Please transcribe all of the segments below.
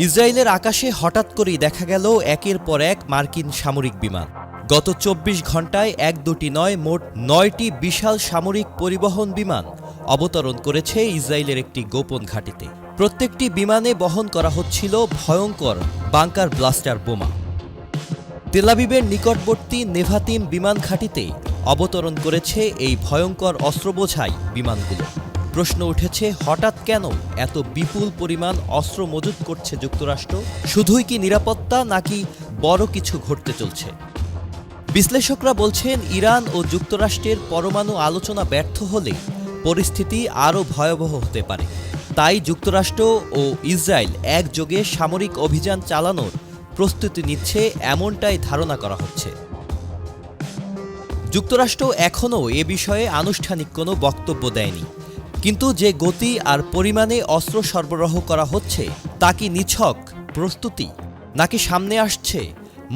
ইসরায়েলের আকাশে হঠাৎ করেই দেখা গেল একের পর এক মার্কিন সামরিক বিমান। গত ২৪ ঘণ্টায় এক দুটি নয়, মোট ৯টি বিশাল সামরিক পরিবহন বিমান অবতরণ করেছে ইসরায়েলের একটি গোপন ঘাঁটিতে। প্রত্যেকটি বিমানে বহন করা হচ্ছিল ভয়ঙ্কর বাংকার ব্লাস্টার বোমা। তেলাবিবের নিকটবর্তী নেভাতিম বিমান ঘাঁটিতে অবতরণ করেছে এই ভয়ঙ্কর অস্ত্রবোঝাই বিমানগুলো। প্রশ্ন উঠেছে, হঠাৎ কেন এত বিপুল পরিমাণ অস্ত্র মজুত করছে যুক্তরাষ্ট্র? শুধুই কি নিরাপত্তা, নাকি বড় কিছু ঘটতে চলছে? বিশ্লেষকরা বলছেন, ইরান ও যুক্তরাষ্ট্রের পরমাণু আলোচনা ব্যর্থ হলে পরিস্থিতি আরও ভয়াবহ হতে পারে। তাই যুক্তরাষ্ট্র ও ইসরায়েল একযোগে সামরিক অভিযান চালানোর প্রস্তুতি নিচ্ছে, এমনটাই ধারণা করা হচ্ছে। যুক্তরাষ্ট্র এখনও এ বিষয়ে আনুষ্ঠানিক কোনো বক্তব্য দেয়নি, কিন্তু যে গতি আর পরিমাণে অস্ত্র সরবরাহ করা হচ্ছে তা কি নিছক প্রস্তুতি, নাকি সামনে আসছে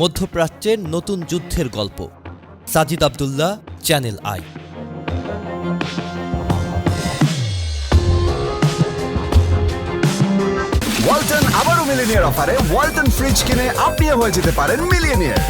মধ্যপ্রাচ্যের নতুন যুদ্ধের গল্প? Sajid Abdullah, channel I. Walton আবারও মিলিনিয়ার অফারে ওয়ালটন ফ্রিজ কিনে আপনিও হয়ে যেতে পারেন মিলিয়নিয়ার।